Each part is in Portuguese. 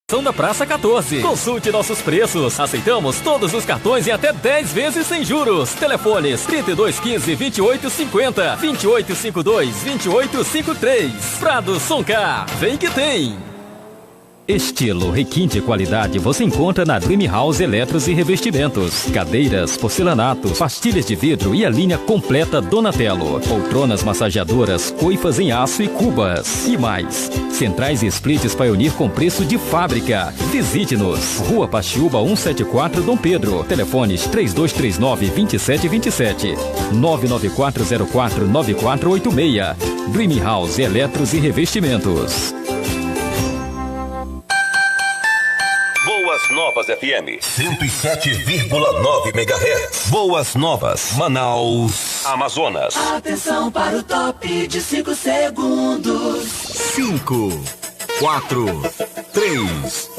Da Praça 14. Consulte nossos preços. Aceitamos todos os cartões em até 10 vezes sem juros. Telefones 3215-2850, 2852-2853. Prado Soncar. Vem que tem! Estilo, requinte e qualidade você encontra na Dream House Eletros e Revestimentos. Cadeiras, porcelanato, pastilhas de vidro e a linha completa Donatello. Poltronas massageadoras, coifas em aço e cubas. E mais, centrais e splits Pioneer com preço de fábrica. Visite-nos. Rua Paxiúba 174, Dom Pedro. Telefones 3239-2727. 99404-9486. Dream House Eletros e Revestimentos. Boas Novas FM 107,9 MHz. Boas Novas, Manaus, Amazonas. Atenção para o top de 5 segundos. 5, 4, 3,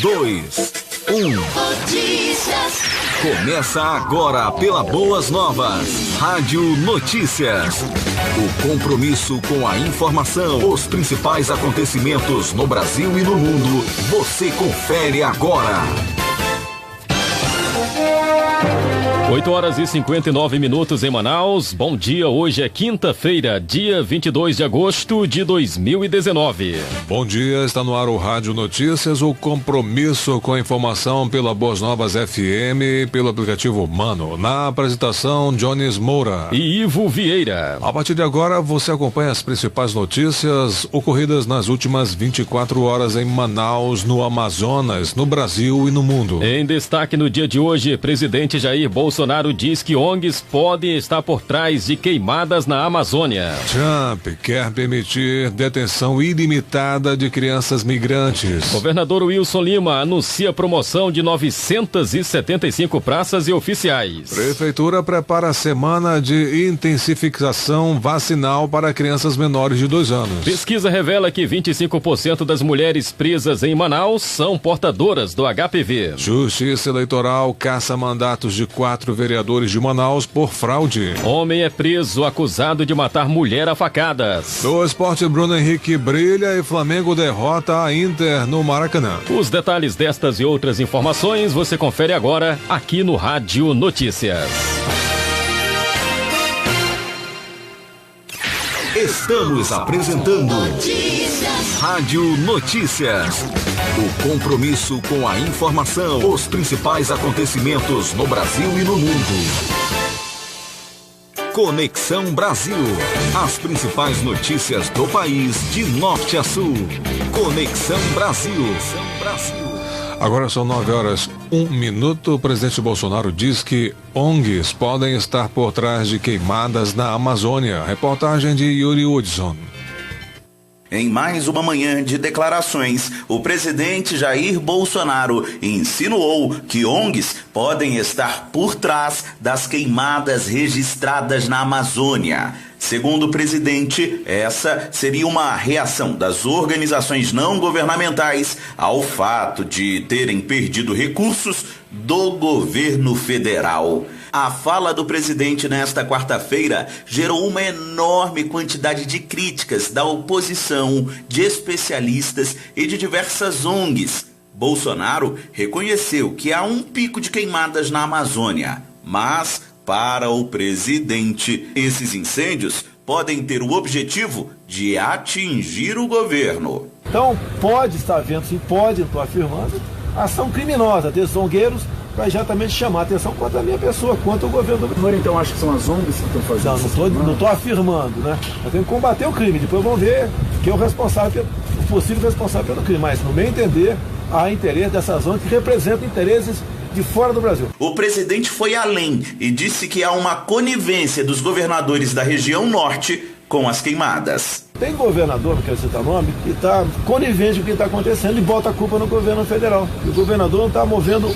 2, 1. Notícias. Começa agora pela Boas Novas, Rádio Notícias. O compromisso com a informação, os principais acontecimentos no Brasil e no mundo, você confere agora. 8h59 em Manaus. Bom dia, hoje é quinta-feira, dia 22 de agosto de 2019. Bom dia, está no ar o Rádio Notícias, o compromisso com a informação pela Boas Novas FM, pelo aplicativo Mano. Na apresentação, Jones Moura e Ivo Vieira. A partir de agora, você acompanha as principais notícias ocorridas nas últimas 24 horas em Manaus, no Amazonas, no Brasil e no mundo. Em destaque no dia de hoje, presidente Jair Bolsonaro diz que ONGs podem estar por trás de queimadas na Amazônia. Trump quer permitir detenção ilimitada de crianças migrantes. Governador Wilson Lima anuncia promoção de 975 praças e oficiais. Prefeitura prepara a semana de intensificação vacinal para crianças menores de 2 anos. Pesquisa revela que 25% das mulheres presas em Manaus são portadoras do HPV. Justiça Eleitoral caça mandatos de 4 vereadores de Manaus por fraude. Homem é preso acusado de matar mulher a facadas. No esporte, Bruno Henrique brilha e Flamengo derrota a Inter no Maracanã. Os detalhes destas e outras informações você confere agora aqui no Rádio Notícias. Estamos apresentando Rádio Notícias. O compromisso com a informação, os principais acontecimentos no Brasil e no mundo. Conexão Brasil. As principais notícias do país de norte a sul. Conexão Brasil. Agora são 9h01. O presidente Bolsonaro diz que ONGs podem estar por trás de queimadas na Amazônia. Reportagem de Yuri Hudson. Em mais uma manhã de declarações, o presidente Jair Bolsonaro insinuou que ONGs podem estar por trás das queimadas registradas na Amazônia. Segundo o presidente, essa seria uma reação das organizações não governamentais ao fato de terem perdido recursos do governo federal. A fala do presidente nesta quarta-feira gerou uma enorme quantidade de críticas da oposição, de especialistas e de diversas ONGs. Bolsonaro reconheceu que há um pico de queimadas na Amazônia, mas, para o presidente, esses incêndios podem ter o objetivo de atingir o governo. Então, pode estar havendo, sim, pode, estou afirmando, ação criminosa desses zongueiros para exatamente chamar a atenção contra a minha pessoa, contra o governo do Brasil. Então, acho que são as ONGs que estão fazendo não estou afirmando, né? Eu tenho que combater o crime, depois vão ver quem é o responsável, o possível responsável pelo crime, mas, no meu entender, há interesse dessas ONGs que representam interesses de fora do Brasil. O presidente foi além e disse que há uma conivência dos governadores da região norte com as queimadas. Tem governador, não quero citar nome, que está conivente com o que está acontecendo e bota a culpa no governo federal. E o governador não está movendo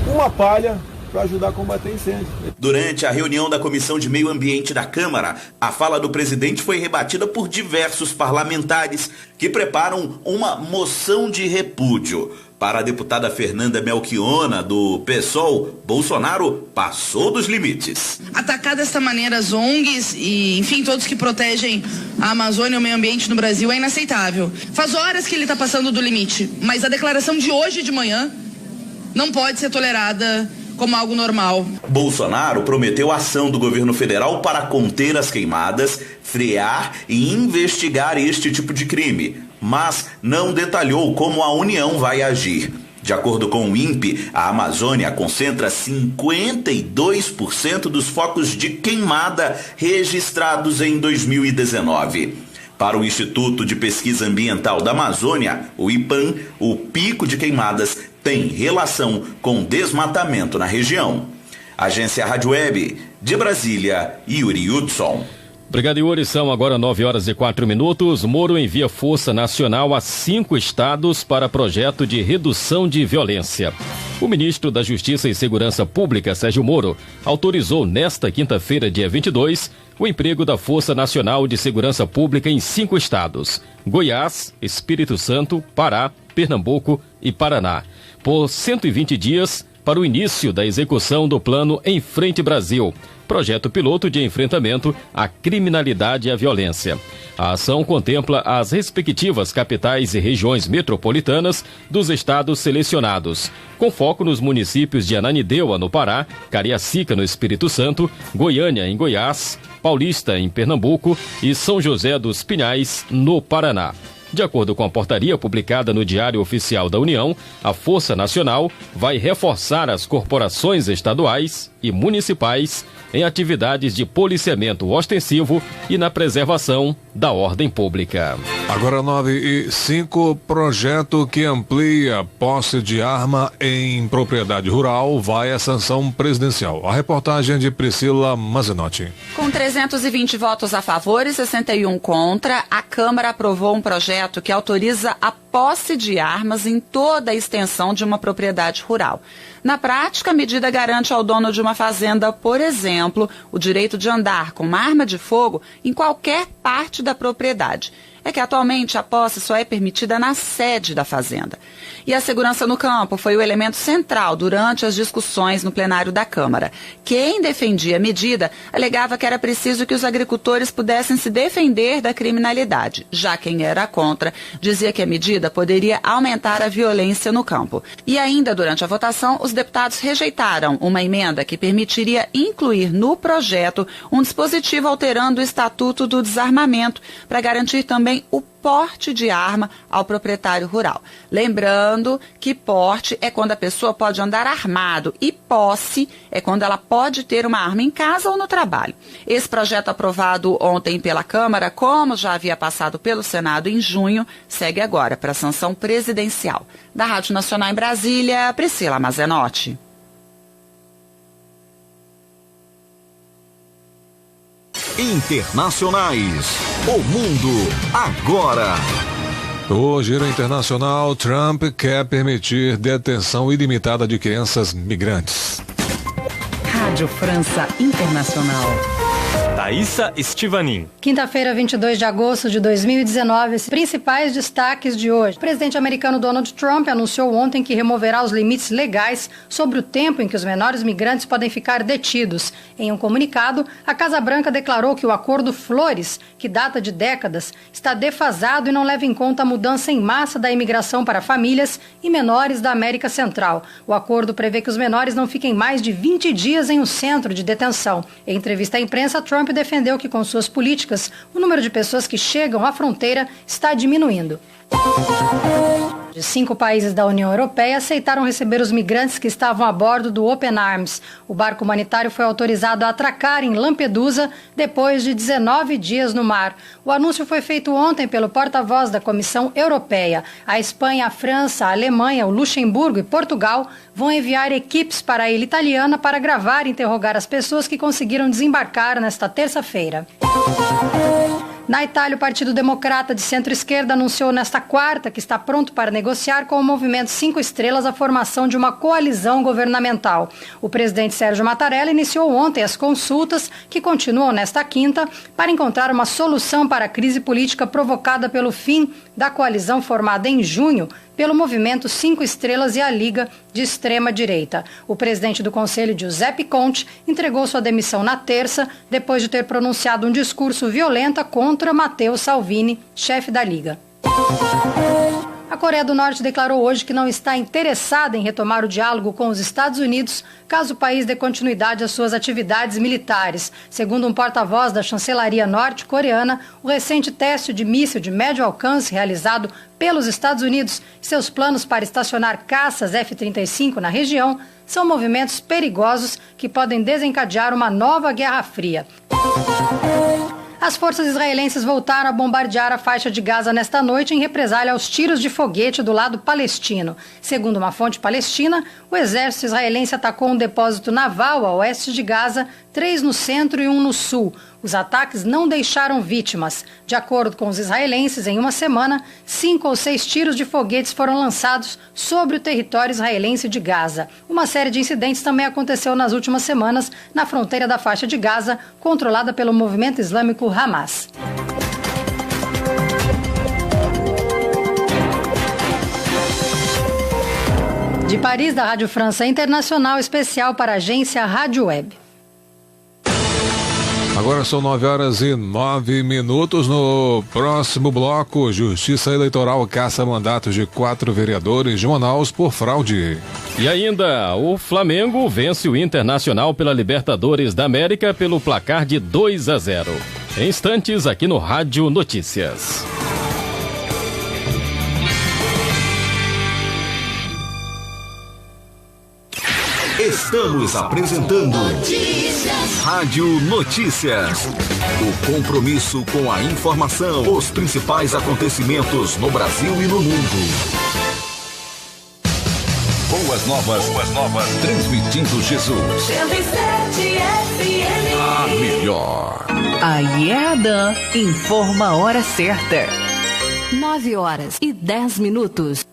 uma palha para ajudar a combater incêndio. Durante a reunião da Comissão de Meio Ambiente da Câmara, a fala do presidente foi rebatida por diversos parlamentares que preparam uma moção de repúdio. Para a deputada Fernanda Melchiona, do PSOL, Bolsonaro passou dos limites. Atacar desta maneira as ONGs e, enfim, todos que protegem a Amazônia e o meio ambiente no Brasil é inaceitável. Faz horas que ele está passando do limite, mas a declaração de hoje de manhã não pode ser tolerada como algo normal. Bolsonaro prometeu ação do governo federal para conter as queimadas, frear e investigar este tipo de crime, mas não detalhou como a União vai agir. De acordo com o INPE, a Amazônia concentra 52% dos focos de queimada registrados em 2019. Para o Instituto de Pesquisa Ambiental da Amazônia, o IPAM, o pico de queimadas tem relação com desmatamento na região. Agência Rádio Web, de Brasília, Yuri Hudson. Obrigado, Yuri. São agora 9h04. Moro envia Força Nacional a 5 estados para projeto de redução de violência. O ministro da Justiça e Segurança Pública, Sérgio Moro, autorizou nesta quinta-feira, dia 22, o emprego da Força Nacional de Segurança Pública em 5 estados: Goiás, Espírito Santo, Pará, Pernambuco e Paraná, por 120 dias para o início da execução do plano Em Frente Brasil, projeto piloto de enfrentamento à criminalidade e à violência. A ação contempla as respectivas capitais e regiões metropolitanas dos estados selecionados, com foco nos municípios de Ananindeua, no Pará, Cariacica, no Espírito Santo, Goiânia, em Goiás, Paulista, em Pernambuco e São José dos Pinhais, no Paraná. De acordo com a portaria publicada no Diário Oficial da União, a Força Nacional vai reforçar as corporações estaduais e municipais em atividades de policiamento ostensivo e na preservação da ordem pública. Agora 9h05, projeto que amplia a posse de arma em propriedade rural vai à sanção presidencial. A reportagem de Priscila Mazenotti. Com 320 votos a favor e 61 contra, a Câmara aprovou um projeto que autoriza a posse de armas em toda a extensão de uma propriedade rural. Na prática, a medida garante ao dono de uma fazenda, por exemplo, o direito de andar com uma arma de fogo em qualquer parte da propriedade. É que atualmente a posse só é permitida na sede da fazenda. E a segurança no campo foi o elemento central durante as discussões no plenário da Câmara. Quem defendia a medida alegava que era preciso que os agricultores pudessem se defender da criminalidade. Já quem era contra dizia que a medida poderia aumentar a violência no campo. E ainda durante a votação, os deputados rejeitaram uma emenda que permitiria incluir no projeto um dispositivo alterando o Estatuto do Desarmamento para garantir também o porte de arma ao proprietário rural. Lembrando que porte é quando a pessoa pode andar armado e posse é quando ela pode ter uma arma em casa ou no trabalho. Esse projeto aprovado ontem pela Câmara, como já havia passado pelo Senado em junho, segue agora para a sanção presidencial. Da Rádio Nacional em Brasília, Priscila Mazenotti. Internacionais. O mundo agora. O Giro Internacional, Trump quer permitir detenção ilimitada de crianças migrantes. Rádio França Internacional. Thaísa Estivanin. Quinta-feira, 22 de agosto de 2019, os principais destaques de hoje. O presidente americano Donald Trump anunciou ontem que removerá os limites legais sobre o tempo em que os menores migrantes podem ficar detidos. Em um comunicado, a Casa Branca declarou que o Acordo Flores, que data de décadas, está defasado e não leva em conta a mudança em massa da imigração para famílias e menores da América Central. O acordo prevê que os menores não fiquem mais de 20 dias em um centro de detenção. Em entrevista à imprensa, Trump defendeu que com suas políticas, o número de pessoas que chegam à fronteira está diminuindo. 5 países da União Europeia aceitaram receber os migrantes que estavam a bordo do Open Arms. O barco humanitário foi autorizado a atracar em Lampedusa depois de 19 dias no mar. O anúncio foi feito ontem pelo porta-voz da Comissão Europeia. A Espanha, a França, a Alemanha, o Luxemburgo e Portugal vão enviar equipes para a ilha italiana para gravar e interrogar as pessoas que conseguiram desembarcar nesta terça-feira. Na Itália, o Partido Democrata de centro-esquerda anunciou nesta quarta que está pronto para negociar com o Movimento 5 Estrelas a formação de uma coalizão governamental. O presidente Sérgio Mattarella iniciou ontem as consultas, que continuam nesta quinta, para encontrar uma solução para a crise política provocada pelo fim da coalizão formada em junho pelo Movimento 5 Estrelas e a Liga de Extrema-Direita. O presidente do Conselho, Giuseppe Conte, entregou sua demissão na terça, depois de ter pronunciado um discurso violento contra Matteo Salvini, chefe da Liga. A Coreia do Norte declarou hoje que não está interessada em retomar o diálogo com os Estados Unidos caso o país dê continuidade às suas atividades militares. Segundo um porta-voz da chancelaria norte-coreana, o recente teste de míssil de médio alcance realizado pelos Estados Unidos e seus planos para estacionar caças F-35 na região são movimentos perigosos que podem desencadear uma nova Guerra Fria. As forças israelenses voltaram a bombardear a faixa de Gaza nesta noite em represália aos tiros de foguete do lado palestino. Segundo uma fonte palestina, o exército israelense atacou um depósito naval a oeste de Gaza, 3 no centro e 1 no sul. Os ataques não deixaram vítimas. De acordo com os israelenses, em uma semana, 5 ou 6 tiros de foguetes foram lançados sobre o território israelense de Gaza. Uma série de incidentes também aconteceu nas últimas semanas na fronteira da faixa de Gaza, controlada pelo movimento islâmico Hamas. De Paris, da Rádio França Internacional, especial para a agência Rádio Web. Agora são 9h09. No próximo bloco, Justiça Eleitoral caça mandatos de 4 vereadores de Manaus por fraude. E ainda, o Flamengo vence o Internacional pela Libertadores da América pelo placar de 2-0. Em instantes, aqui no Rádio Notícias. Estamos apresentando Rádio Notícias. O compromisso com a informação, os principais acontecimentos no Brasil e no mundo. Boas novas, transmitindo Jesus. 107 FM. A melhor. A Ieradan informa a hora certa. 9h10.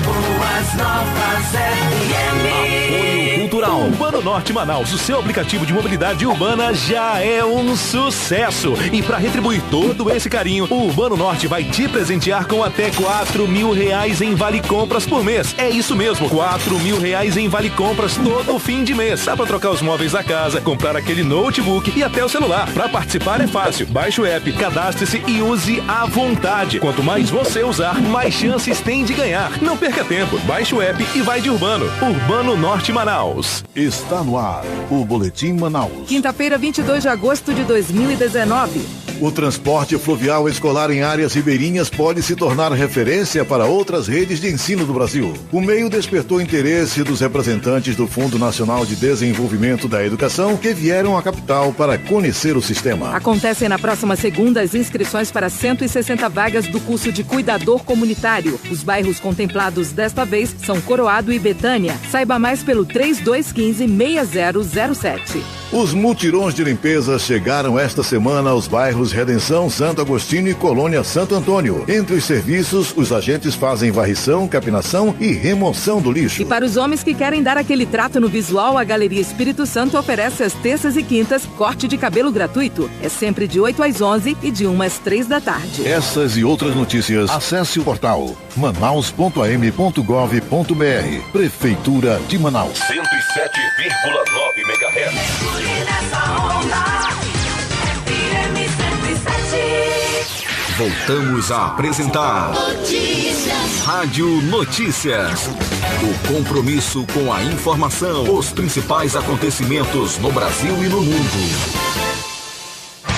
Boas novas FM. Apoio Cultural. Urbano Norte Manaus, o seu aplicativo de mobilidade urbana já é um sucesso. E para retribuir todo esse carinho, o Urbano Norte vai te presentear com até R$4.000 em vale compras por mês. É isso mesmo, R$4.000 em vale compras todo fim de mês. Dá para trocar os móveis da casa, comprar aquele notebook e até o celular. Para participar é fácil. Baixe o app, cadastre-se e use à vontade. Quanto mais você usar, mais chances tem de ganhar. Não perca tempo. Baixe o app e vai de Urbano. Urbano Norte Manaus. Está no ar o Boletim Manaus. Quinta-feira, 22 de agosto de 2019. O transporte fluvial escolar em áreas ribeirinhas pode se tornar referência para outras redes de ensino do Brasil. O meio despertou interesse dos representantes do Fundo Nacional de Desenvolvimento da Educação que vieram à capital para conhecer o sistema. Acontecem na próxima segunda as inscrições para 160 vagas do curso de Cuidador Comunitário. Os bairros contemplados desta vez são Coroado e Betânia. Saiba mais pelo 3215-6007. Os mutirões de limpeza chegaram esta semana aos bairros Redenção, Santo Agostinho e Colônia Santo Antônio. Entre os serviços, os agentes fazem varrição, capinação e remoção do lixo. E para os homens que querem dar aquele trato no visual, a Galeria Espírito Santo oferece às terças e quintas corte de cabelo gratuito. É sempre de 8 às 11 e de 1 às 3 da tarde. Essas e outras notícias, acesse o portal manaus.am.gov.br. Prefeitura de Manaus. 107,9 MHz. Voltamos a apresentar Rádio Notícias. O compromisso com a informação, os principais acontecimentos no Brasil e no mundo.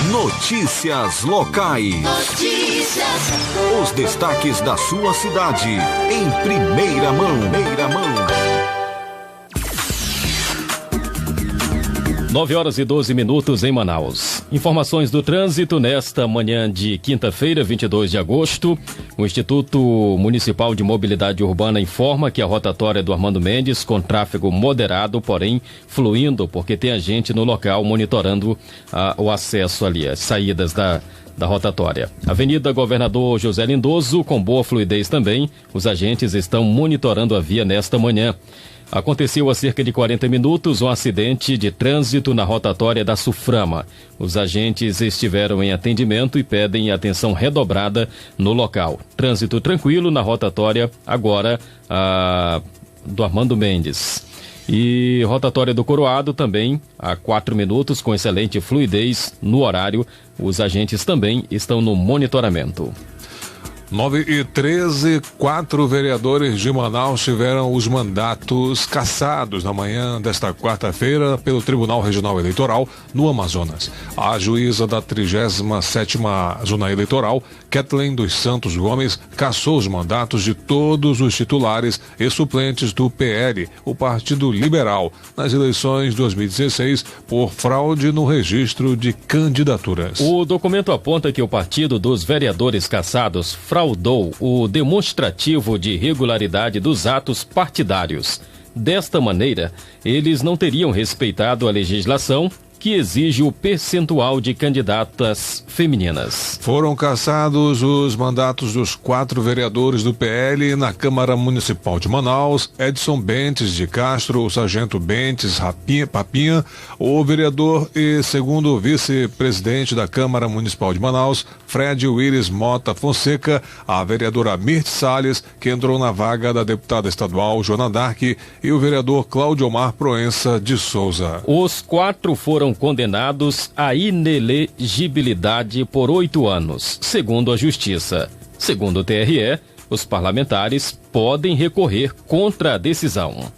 Notícias locais. Os destaques da sua cidade em primeira mão. 9h12 em Manaus. Informações do trânsito nesta manhã de quinta-feira, 22 de agosto. O Instituto Municipal de Mobilidade Urbana informa que a rotatória do Armando Mendes com tráfego moderado, porém fluindo, porque tem a gente no local monitorando o acesso ali, as saídas da rotatória. Avenida Governador José Lindoso, com boa fluidez também. Os agentes estão monitorando a via nesta manhã. Aconteceu há cerca de 40 minutos um acidente de trânsito na rotatória da Suframa. Os agentes estiveram em atendimento e pedem atenção redobrada no local. Trânsito tranquilo na rotatória agora do Armando Mendes. E rotatória do Coroado também há 4 minutos com excelente fluidez no horário. Os agentes também estão no monitoramento. 9h13, 4 vereadores de Manaus tiveram os mandatos cassados na manhã desta quarta-feira pelo Tribunal Regional Eleitoral no Amazonas. A juíza da 37ª Zona Eleitoral, Kathleen dos Santos Gomes, cassou os mandatos de todos os titulares e suplentes do PL, o Partido Liberal, nas eleições 2016 por fraude no registro de candidaturas. O documento aponta que o partido dos vereadores cassados fraudou o demonstrativo de irregularidade dos atos partidários. Desta maneira, eles não teriam respeitado a legislação que exige o percentual de candidatas femininas. Foram cassados os mandatos dos 4 vereadores do PL na Câmara Municipal de Manaus: Edson Bentes de Castro, o sargento Bentes Papinha, o vereador e segundo vice-presidente da Câmara Municipal de Manaus, Fred Willis Mota Fonseca, a vereadora Mirth Salles, que entrou na vaga da deputada estadual Joana Dark, e o vereador Cláudio Omar Proença de Souza. Os 4 foram condenados à inelegibilidade por 8 anos, segundo a Justiça. Segundo o TRE, os parlamentares podem recorrer contra a decisão.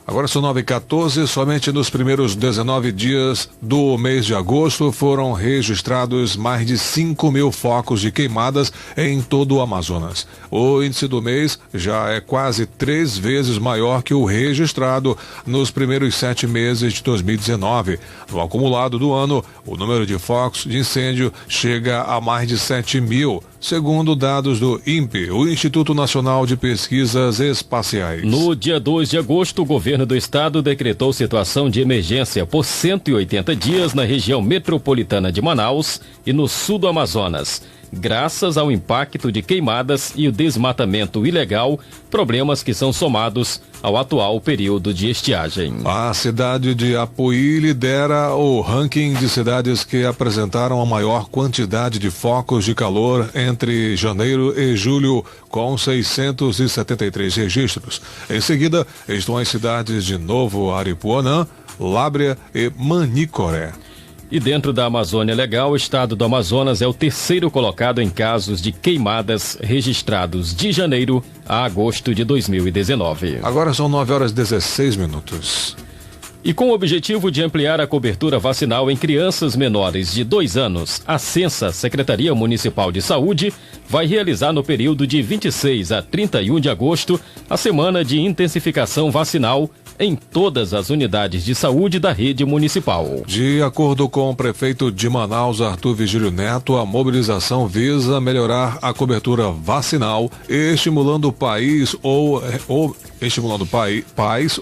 Agora são 9h14, somente nos primeiros 19 dias do mês de agosto foram registrados mais de 5.000 focos de queimadas em todo o Amazonas. O índice do mês já é quase 3 vezes maior que o registrado nos primeiros 7 meses de 2019. No acumulado do ano, o número de focos de incêndio chega a mais de 7.000. Segundo dados do INPE, o Instituto Nacional de Pesquisas Espaciais. No dia 2 de agosto, o governo do estado decretou situação de emergência por 180 dias na região metropolitana de Manaus e no sul do Amazonas, graças ao impacto de queimadas e o desmatamento ilegal, problemas que são somados ao atual período de estiagem. A cidade de Apuí lidera o ranking de cidades que apresentaram a maior quantidade de focos de calor entre janeiro e julho, com 673 registros. Em seguida, estão as cidades de Novo Aripuanã, Lábrea e Manicoré. E dentro da Amazônia Legal, o estado do Amazonas é o 3º colocado em casos de queimadas registrados de janeiro a agosto de 2019. Agora são 9h16. E com o objetivo de ampliar a cobertura vacinal em crianças menores de 2 anos, a Censa, Secretaria Municipal de Saúde, vai realizar no período de 26 a 31 de agosto a semana de intensificação vacinal em todas as unidades de saúde da rede municipal. De acordo com o prefeito de Manaus, Arthur Vigílio Neto, a mobilização visa melhorar a cobertura vacinal, estimulando pais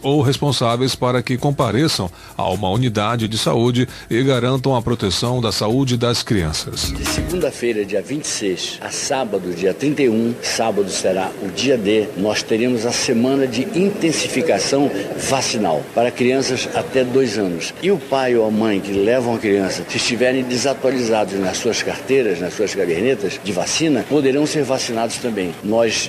ou responsáveis para que compareçam a uma unidade de saúde e garantam a proteção da saúde das crianças. De segunda-feira, dia 26, a sábado, dia 31, sábado será o dia D, nós teremos a semana de intensificação vacinal para crianças até 2 anos. E o pai ou a mãe que levam a criança, se estiverem desatualizados nas suas carteiras, nas suas cadernetas de vacina, poderão ser vacinados também.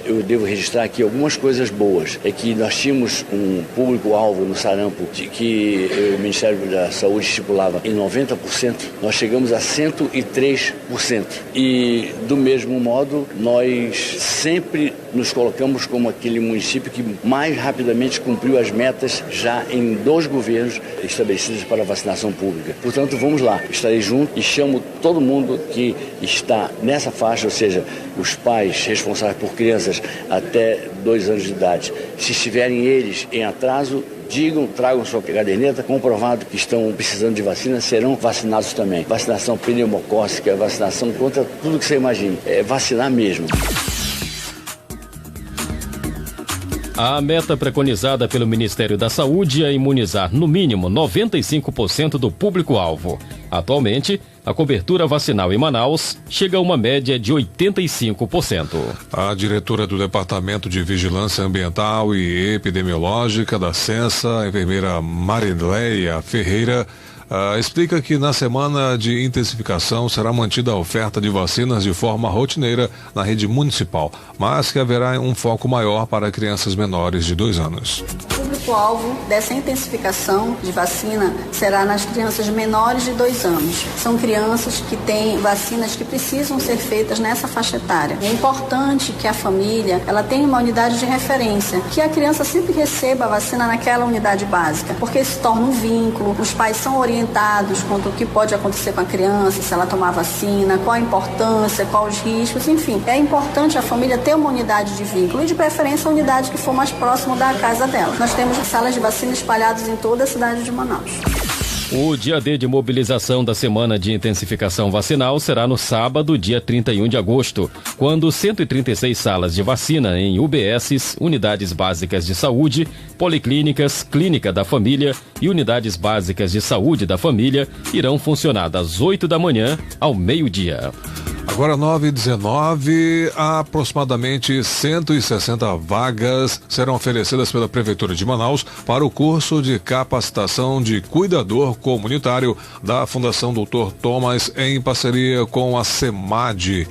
Eu devo registrar aqui algumas coisas boas. É que nós tínhamos um público-alvo no sarampo que o Ministério da Saúde estipulava em 90%, nós chegamos a 103%. E, do mesmo modo, nós sempre nos colocamos como aquele município que mais rapidamente cumpriu as metas já em 2 governos estabelecidos para a vacinação pública. Portanto, vamos lá, estarei junto e chamo todo mundo que está nessa faixa, ou seja, os pais responsáveis por crianças até 2 anos de idade. Se estiverem eles em atraso, digam, tragam sua caderneta, comprovado que estão precisando de vacina, serão vacinados também. Vacinação pneumocócica, vacinação contra tudo que você imagine. É vacinar mesmo. A meta preconizada pelo Ministério da Saúde é imunizar no mínimo 95% do público-alvo. Atualmente, a cobertura vacinal em Manaus chega a uma média de 85%. A diretora do Departamento de Vigilância Ambiental e Epidemiológica da Censa, a enfermeira Marileia Ferreira, explica que na semana de intensificação será mantida a oferta de vacinas de forma rotineira na rede municipal, mas que haverá um foco maior para crianças menores de 2 anos. O público-alvo dessa intensificação de vacina será nas crianças menores de 2 anos. São crianças que têm vacinas que precisam ser feitas nessa faixa etária. É importante que a família ela tenha uma unidade de referência, que a criança sempre receba a vacina naquela unidade básica, porque se torna um vínculo, os pais são orientados quanto ao que pode acontecer com a criança, se ela tomar vacina, qual a importância, quais os riscos, enfim. É importante a família ter uma unidade de vínculo e de preferência a unidade que for mais próximo da casa dela. Nós temos salas de vacina espalhadas em toda a cidade de Manaus. O dia D de mobilização da semana de intensificação vacinal será no sábado, dia 31 de agosto, quando 136 salas de vacina em UBSs, unidades básicas de saúde, policlínicas, clínica da família e unidades básicas de saúde da família irão funcionar das 8 da manhã ao meio-dia. Agora 9h19, aproximadamente 160 vagas serão oferecidas pela Prefeitura de Manaus para o curso de capacitação de cuidador comunitário da Fundação Dr. Thomas em parceria com a SEMAD.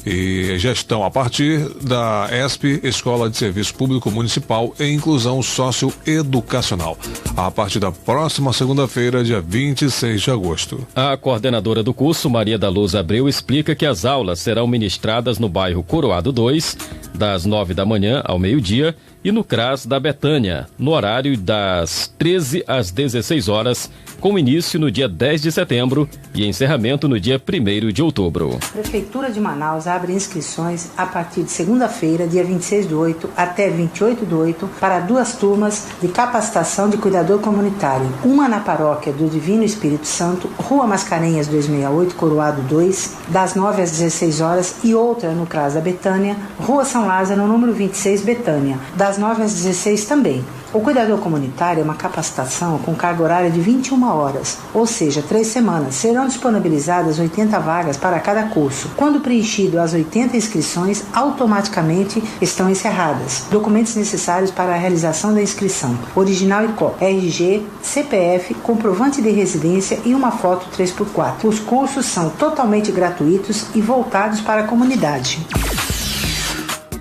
E gestão a partir da ESP, Escola de Serviço Público Municipal e Inclusão Socioeducacional, a partir da próxima segunda-feira, dia 26 de agosto. A coordenadora do curso, Maria da Luz Abreu, explica que as aulas serão ministradas no bairro Coroado 2, das 9 da manhã ao meio-dia, e no CRAS da Betânia, no horário das 13 às 16 horas, com início no dia 10 de setembro e encerramento no dia 1º de outubro. A Prefeitura de Manaus abre inscrições a partir de segunda-feira, dia 26/8 até 28/8, para 2 turmas de capacitação de cuidador comunitário. Uma na paróquia do Divino Espírito Santo, Rua Mascarenhas 268, Coroado 2, das 9 às 16 horas, e outra no CRAS da Betânia, Rua São Lázaro, número 26, Betânia, das 9 às 16 também. O cuidador comunitário é uma capacitação com carga horária de 21 horas, ou seja, 3 semanas. Serão disponibilizadas 80 vagas para cada curso. Quando preenchido as 80 inscrições, automaticamente estão encerradas. Documentos necessários para a realização da inscrição: original e cópia, RG, CPF, comprovante de residência e uma foto 3x4. Os cursos são totalmente gratuitos e voltados para a comunidade.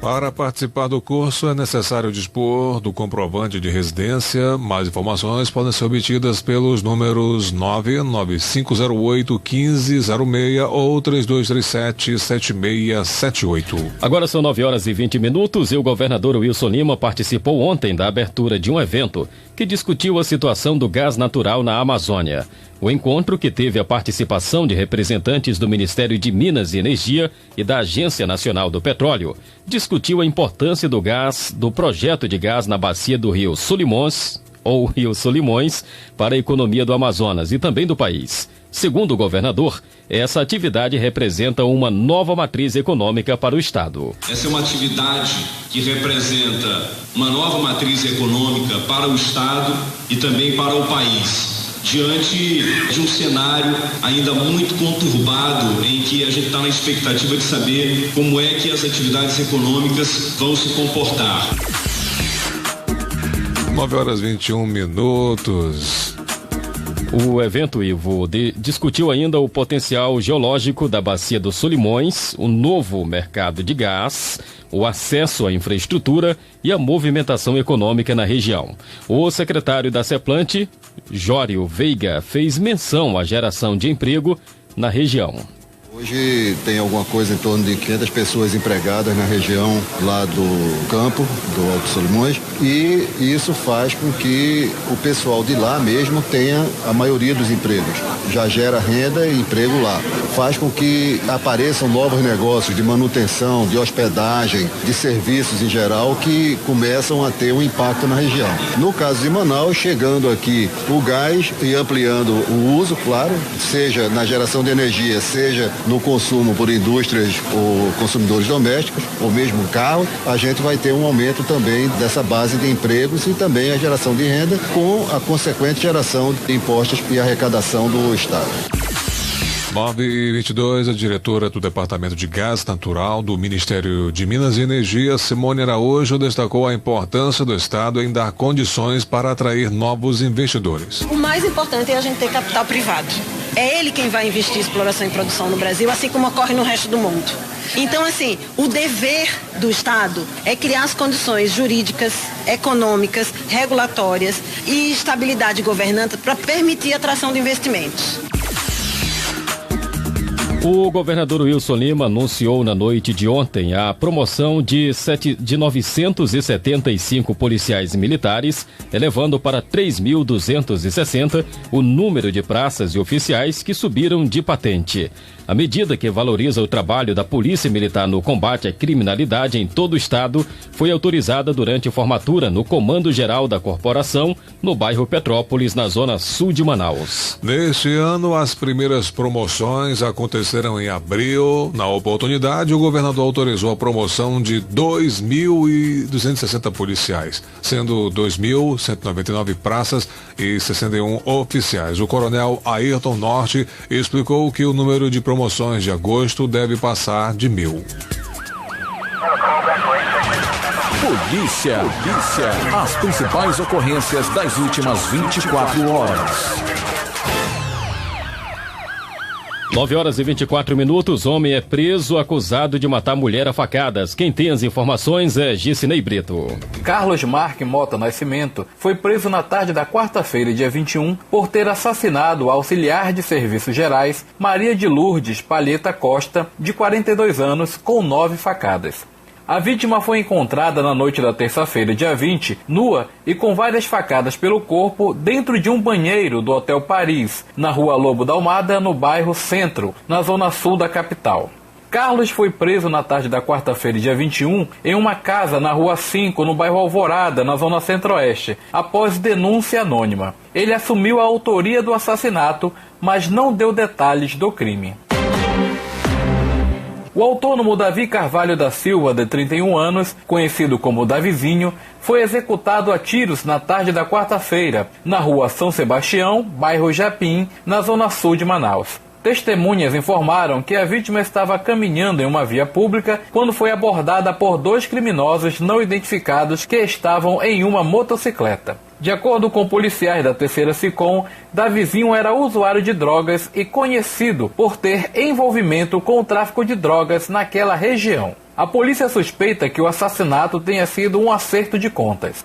Para participar do curso é necessário dispor do comprovante de residência. Mais informações podem ser obtidas pelos números 99508-1506 ou 3237-7678. Agora são 9h20 e o governador Wilson Lima participou ontem da abertura de um evento que discutiu a situação do gás natural na Amazônia. O encontro, que teve a participação de representantes do Ministério de Minas e Energia e da Agência Nacional do Petróleo, discutiu a importância do gás, do projeto de gás na bacia do Rio Solimões, ou Rio Solimões, para a economia do Amazonas e também do país. Segundo o governador, essa atividade representa uma nova matriz econômica para o Estado. Essa é uma atividade que representa uma nova matriz econômica para o Estado e também para o país, diante de um cenário ainda muito conturbado, em que a gente está na expectativa de saber como é que as atividades econômicas vão se comportar. 9h21. O evento, Ivo, discutiu ainda o potencial geológico da bacia dos Solimões, o novo mercado de gás, o acesso à infraestrutura e a movimentação econômica na região. O secretário da CEPLANT, Jório Veiga, fez menção à geração de emprego na região. Hoje tem alguma coisa em torno de 500 pessoas empregadas na região lá do campo, do Alto Solimões, e isso faz com que o pessoal de lá mesmo tenha a maioria dos empregos. Já gera renda e emprego lá. Faz com que apareçam novos negócios de manutenção, de hospedagem, de serviços em geral que começam a ter um impacto na região. No caso de Manaus, chegando aqui o gás e ampliando o uso, claro, seja na geração de energia, seja no consumo por indústrias ou consumidores domésticos, ou mesmo carro, a gente vai ter um aumento também dessa base de empregos e também a geração de renda com a consequente geração de impostos e arrecadação do Estado. 9h22, a diretora do Departamento de Gás Natural do Ministério de Minas e Energia, Simone Araújo, destacou a importância do Estado em dar condições para atrair novos investidores. O mais importante é a gente ter capital privado. É ele quem vai investir em exploração e produção no Brasil, assim como ocorre no resto do mundo. Então, assim, o dever do Estado é criar as condições jurídicas, econômicas, regulatórias e estabilidade governante para permitir a atração de investimentos. O governador Wilson Lima anunciou na noite de ontem a promoção de 975 policiais militares, elevando para 3.260 o número de praças e oficiais que subiram de patente. A medida, que valoriza o trabalho da Polícia Militar no combate à criminalidade em todo o estado, foi autorizada durante formatura no Comando Geral da Corporação, no bairro Petrópolis, na zona sul de Manaus. Neste ano, as primeiras promoções aconteceram em abril. Na oportunidade, o governador autorizou a promoção de 2.260 policiais, sendo 2.199 praças e 61 oficiais. O coronel Ayrton Norte explicou que o número de promoções de agosto deve passar de 1.000. Polícia. As principais ocorrências das últimas 24 horas. 9h24, homem é preso acusado de matar mulher a facadas. Quem tem as informações é Gicinei Brito. Carlos Marque Mota Nascimento foi preso na tarde da quarta-feira, dia 21, por ter assassinado a auxiliar de serviços gerais Maria de Lourdes Palheta Costa, de 42 anos, com 9 facadas. A vítima foi encontrada na noite da terça-feira, dia 20, nua e com várias facadas pelo corpo dentro de um banheiro do Hotel Paris, na rua Lobo da Almada, no bairro Centro, na zona sul da capital. Carlos foi preso na tarde da quarta-feira, dia 21, em uma casa na rua 5, no bairro Alvorada, na zona centro-oeste, após denúncia anônima. Ele assumiu a autoria do assassinato, mas não deu detalhes do crime. O autônomo Davi Carvalho da Silva, de 31 anos, conhecido como Davizinho, foi executado a tiros na tarde da quarta-feira, na rua São Sebastião, bairro Japim, na zona sul de Manaus. Testemunhas informaram que a vítima estava caminhando em uma via pública quando foi abordada por 2 criminosos não identificados que estavam em uma motocicleta. De acordo com policiais da 3ª SICOM, Davizinho era usuário de drogas e conhecido por ter envolvimento com o tráfico de drogas naquela região. A polícia suspeita que o assassinato tenha sido um acerto de contas.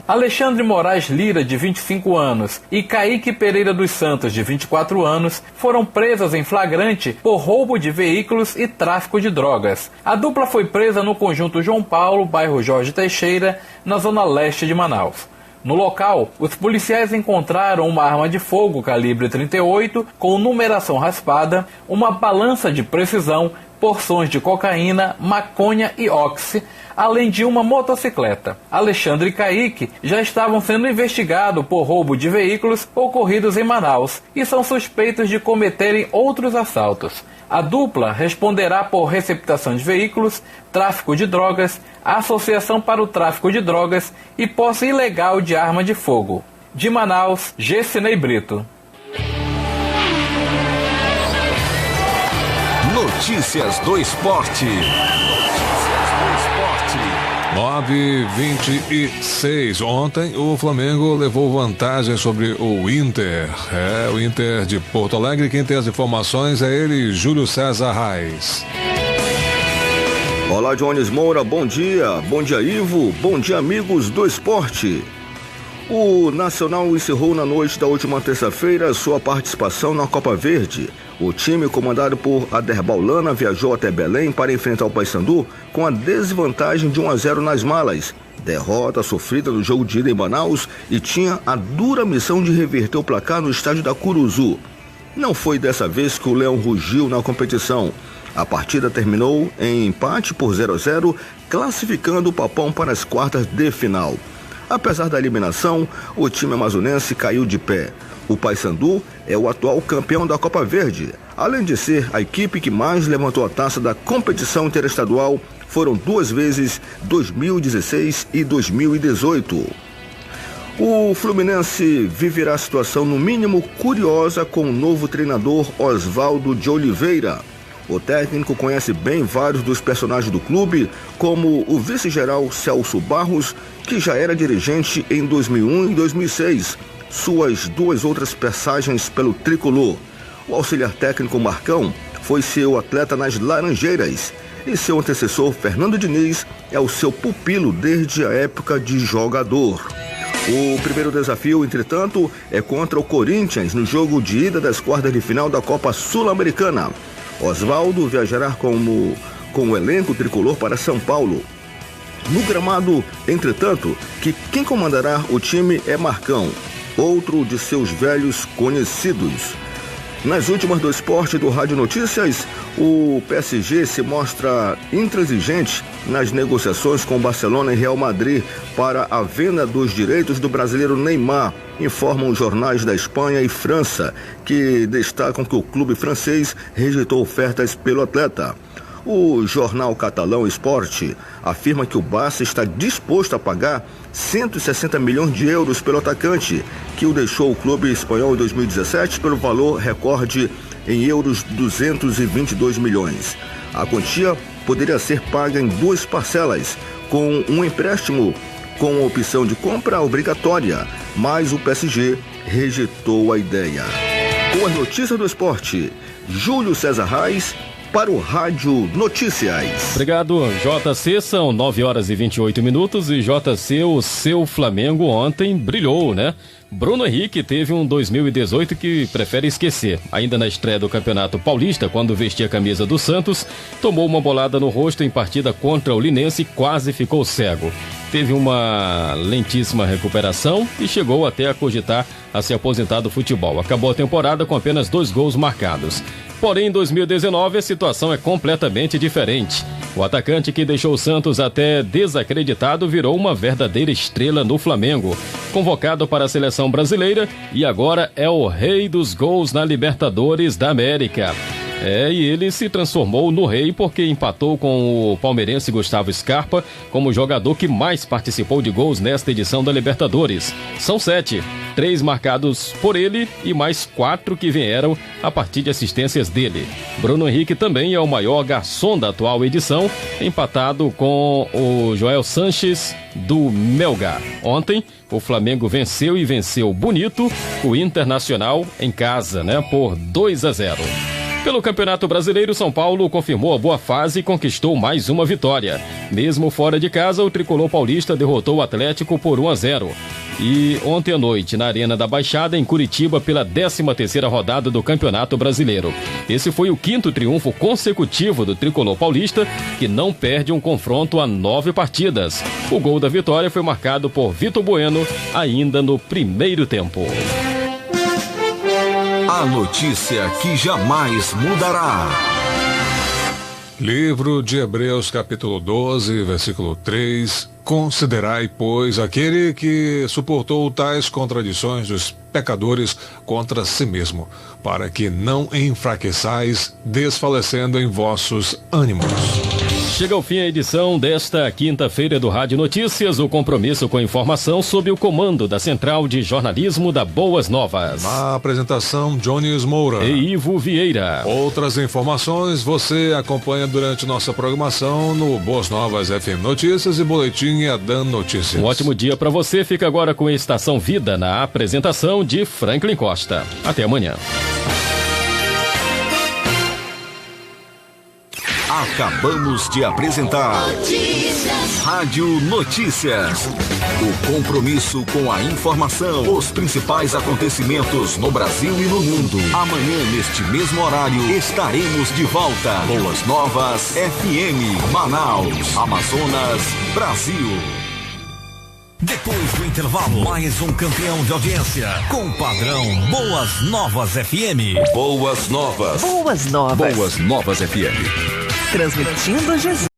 Alexandre Moraes Lira, de 25 anos, e Kaique Pereira dos Santos, de 24 anos, foram presos em flagrante por roubo de veículos e tráfico de drogas. A dupla foi presa no conjunto João Paulo, bairro Jorge Teixeira, na zona leste de Manaus. No local, os policiais encontraram uma arma de fogo calibre 38 com numeração raspada, uma balança de precisão, porções de cocaína, maconha e oxi, além de uma motocicleta. Alexandre e Kaique já estavam sendo investigados por roubo de veículos ocorridos em Manaus e são suspeitos de cometerem outros assaltos. A dupla responderá por receptação de veículos, tráfico de drogas, associação para o tráfico de drogas e posse ilegal de arma de fogo. De Manaus, Gicinei Brito. Notícias do Esporte. 9h26. Ontem o Flamengo levou vantagem sobre o Inter. O Inter de Porto Alegre. Quem tem as informações é ele, Júlio César Reis. Olá, Jones Moura, bom dia. Bom dia, Ivo. Bom dia, amigos do esporte. O Nacional encerrou na noite da última terça-feira sua participação na Copa Verde. O time, comandado por Aderbal Lana, viajou até Belém para enfrentar o Paysandu com a desvantagem de 1-0 nas malas. Derrota sofrida no jogo de ida em Manaus e tinha a dura missão de reverter o placar no estádio da Curuzu. Não foi dessa vez que o Leão rugiu na competição. A partida terminou em empate por 0-0, classificando o Papão para as quartas de final. Apesar da eliminação, o time amazonense caiu de pé. O Paysandu é o atual campeão da Copa Verde. Além de ser a equipe que mais levantou a taça da competição interestadual, foram 2 vezes 2016 e 2018. O Fluminense viverá situação no mínimo curiosa com o novo treinador Oswaldo de Oliveira. O técnico conhece bem vários dos personagens do clube, como o vice-geral Celso Barros, que já era dirigente em 2001 e 2006, suas 2 outras passagens pelo tricolor. O auxiliar técnico Marcão foi seu atleta nas Laranjeiras e seu antecessor Fernando Diniz é o seu pupilo desde a época de jogador. O primeiro desafio, entretanto, é contra o Corinthians no jogo de ida das quartas de final da Copa Sul-Americana. Oswaldo viajará com o elenco tricolor para São Paulo. No gramado, entretanto, que quem comandará o time é Marcão, outro de seus velhos conhecidos. Nas últimas do esporte do Rádio Notícias, o PSG se mostra intransigente nas negociações com Barcelona e Real Madrid para a venda dos direitos do brasileiro Neymar, informam os jornais da Espanha e França, que destacam que o clube francês rejeitou ofertas pelo atleta. O jornal catalão Esporte afirma que o Barça está disposto a pagar 160 milhões de euros pelo atacante, que o deixou o clube espanhol em 2017 pelo valor recorde em euros 222 milhões. A quantia poderia ser paga em 2 parcelas, com um empréstimo com opção de compra obrigatória, mas o PSG rejeitou a ideia. Com as notícias do esporte, Júlio César Reis, para o Rádio Notícias. Obrigado, JC, são 9h28 e JC, o seu Flamengo ontem brilhou, né? Bruno Henrique teve um 2018 que prefere esquecer. Ainda na estreia do Campeonato Paulista, quando vestia a camisa do Santos, tomou uma bolada no rosto em partida contra o Linense e quase ficou cego. Teve uma lentíssima recuperação e chegou até a cogitar a se aposentar do futebol. Acabou a temporada com apenas 2 gols marcados. Porém, em 2019, a situação é completamente diferente. O atacante que deixou o Santos até desacreditado virou uma verdadeira estrela no Flamengo. Convocado para a seleção brasileira e agora é o rei dos gols na Libertadores da América. E ele se transformou no rei porque empatou com o palmeirense Gustavo Scarpa como o jogador que mais participou de gols nesta edição da Libertadores. São 7, 3 marcados por ele e mais 4 que vieram a partir de assistências dele. Bruno Henrique também é o maior garçom da atual edição, empatado com o Joel Sanches do Melgar. Ontem, o Flamengo venceu e venceu bonito o Internacional em casa, né, por 2-0. Pelo Campeonato Brasileiro, São Paulo confirmou a boa fase e conquistou mais uma vitória. Mesmo fora de casa, o tricolor paulista derrotou o Atlético por 1-0. E ontem à noite, na Arena da Baixada, em Curitiba, pela 13ª rodada do Campeonato Brasileiro. Esse foi o 5º triunfo consecutivo do tricolor paulista, que não perde um confronto há 9 partidas. O gol da vitória foi marcado por Vitor Bueno, ainda no primeiro tempo. A notícia que jamais mudará. Livro de Hebreus, capítulo 12, versículo 3. Considerai, pois, aquele que suportou tais contradições dos pecadores contra si mesmo, para que não enfraqueçais, desfalecendo em vossos ânimos. Chega ao fim a edição desta quinta-feira do Rádio Notícias, o compromisso com a informação sob o comando da Central de Jornalismo da Boas Novas. Na apresentação, Jones Moura e Ivo Vieira. Outras informações você acompanha durante nossa programação no Boas Novas FM Notícias e Boletim Adan Notícias. Um ótimo dia para você. Fica agora com a Estação Vida na apresentação de Franklin Costa. Até amanhã. Acabamos de apresentar Rádio Notícias. O compromisso com a informação, os principais acontecimentos no Brasil e no mundo. Amanhã, neste mesmo horário, estaremos de volta. Boas Novas FM, Manaus, Amazonas, Brasil. Depois do intervalo, mais um campeão de audiência com o padrão Boas Novas FM. Boas Novas. Boas Novas. Boas Novas FM. Transmitindo Jesus.